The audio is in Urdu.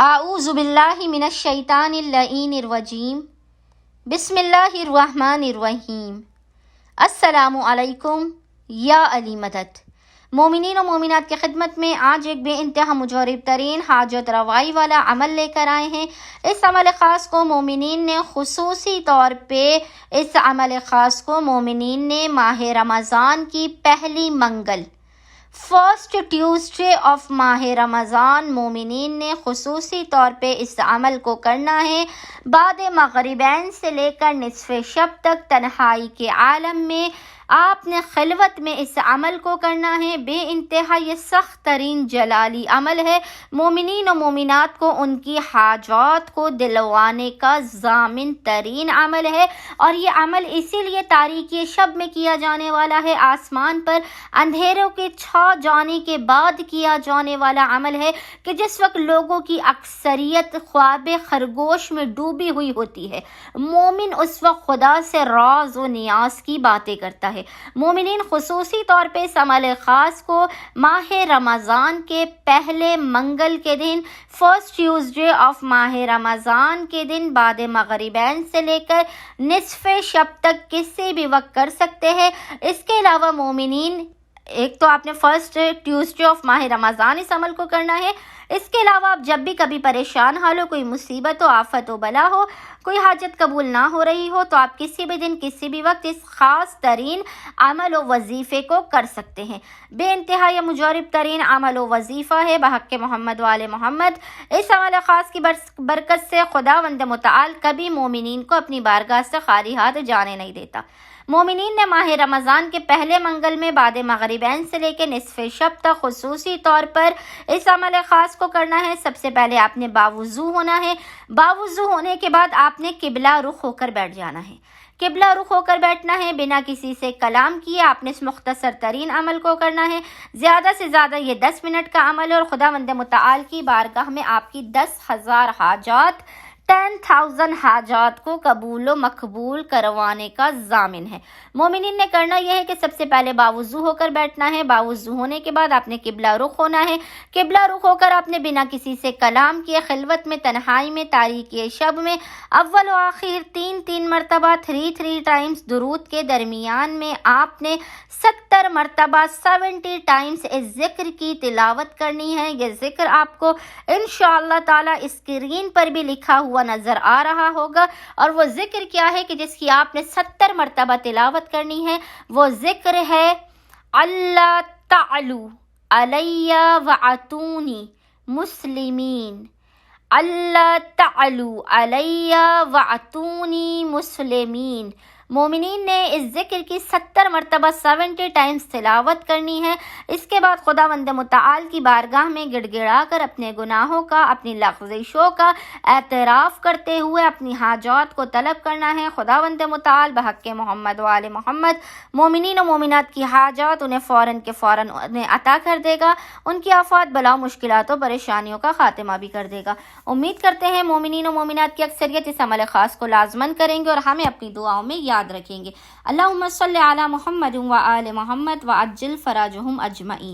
اعوذ باللہ من الشیطان اللعین الرجیم بسم اللہ الرحمن الرحیم السلام علیکم یا علی مدد۔ مومنین و مومنات کی خدمت میں آج ایک بے انتہا مجرب ترین حاجت روائی والا عمل لے کر آئے ہیں۔ اس عمل خاص کو مومنین نے ماہ رمضان کی پہلی منگل فرسٹ ٹیوزڈے آف ماہ رمضان مومنین نے خصوصی طور پہ اس عمل کو کرنا ہے۔ بعد مغربین سے لے کر نصف شب تک تنہائی کے عالم میں آپ نے خلوت میں اس عمل کو کرنا ہے۔ بے انتہا یہ سخت ترین جلالی عمل ہے۔ مومنین و مومنات کو ان کی حاجات کو دلوانے کا ضامن ترین عمل ہے، اور یہ عمل اسی لیے تاریکی شب میں کیا جانے والا ہے، آسمان پر اندھیروں کے چھا جانے کے بعد کیا جانے والا عمل ہے کہ جس وقت لوگوں کی اکثریت خواب خرگوش میں ڈوبی ہوئی ہوتی ہے۔ مومن اس وقت خدا سے راز و نیاز کی باتیں کرتا ہے۔ مومنین خصوصی طور پہ اس عمل خاص کو ماہ رمضان کے پہلے منگل کے دن فرسٹ ٹیوزڈے آف ماہ رمضان کے دن بعد مغربین سے لے کر نصف شب تک کسی بھی وقت کر سکتے ہیں۔ اس کے علاوہ مومنین ایک تو آپ نے فرسٹ ٹیوزڈے آف ماہ رمضان اس عمل کو کرنا ہے، اس کے علاوہ آپ جب بھی کبھی پریشان حال ہو، کوئی مصیبت ہو، آفت و بلا ہو، کوئی حاجت قبول نہ ہو رہی ہو، تو آپ کسی بھی دن کسی بھی وقت اس خاص ترین عمل و وظیفے کو کر سکتے ہیں۔ بے انتہا یہ مجرب ترین عمل و وظیفہ ہے بحق محمد و آل محمد۔ اس عمل خاص کی برکت سے خداوند متعال کبھی مومنین کو اپنی بارگاہ سے خالی ہاتھ جانے نہیں دیتا۔ مومنین نے ماہ رمضان کے پہلے منگل میں بعد مغربین سے لے کے نصف شب تک خصوصی طور پر اس عمل خاص کو کرنا ہے۔ سب سے پہلے آپ نے باوضو ہونا ہے۔ باوضو ہونے کے بعد آپ نے قبلہ رخ ہو کر بیٹھ جانا ہے۔ قبلہ رخ ہو کر بیٹھنا ہے، بنا کسی سے کلام کیے آپ نے اس مختصر ترین عمل کو کرنا ہے۔ زیادہ سے زیادہ یہ 10 منٹ کا عمل ہے، اور خداوند متعال کی بارگاہ میں آپ کی 10,000 حاجات 10,000 حاجات کو قبول و مقبول کروانے کا ضامن ہے۔ مومنین نے کرنا یہ ہے کہ سب سے پہلے باوضو ہو کر بیٹھنا ہے۔ باوضو ہونے کے بعد آپ نے قبلہ رخ ہونا ہے۔ قبلہ رخ ہو کر آپ نے بنا کسی سے کلام کیے خلوت میں، تنہائی میں، تاریکی شب میں اول و آخر 3 مرتبہ 3 ٹائمز درود کے درمیان میں آپ نے 70 مرتبہ 70 ٹائمز اس ذکر کی تلاوت کرنی ہے۔ یہ ذکر آپ کو انشاءاللہ تعالی اسکرین پر بھی لکھا ہوا نظر آ رہا ہوگا، اور وہ ذکر کیا ہے کہ جس کی آپ نے 70 مرتبہ تلاوت کرنی ہے؟ وہ ذکر ہے اللہ تعلو علی واتونی مسلمین، اللہ تعلو علی واتونی مسلمین۔ مومنین نے اس ذکر کی 70 مرتبہ 70 ٹائمز تلاوت کرنی ہے۔ اس کے بعد خداوند متعال کی بارگاہ میں گڑ گڑا کر اپنے گناہوں کا، اپنی لغزشوں کا اعتراف کرتے ہوئے اپنی حاجات کو طلب کرنا ہے۔ خداوند متعال بحق محمد و آل محمد مومنین و مومنات کی حاجات انہیں فوراً کے فوراً عطا کر دے گا، ان کی آفات بلا مشکلات و پریشانیوں کا خاتمہ بھی کر دے گا۔ امید کرتے ہیں مومنین و مومنات کی اکثریت اس عمل خاص کو لازماً کریں گے اور ہمیں اپنی دعاؤں میں یاد رکھیں گے۔ اللہم صلی علی محمد و آل محمد وعجل فراجہم اجمعین۔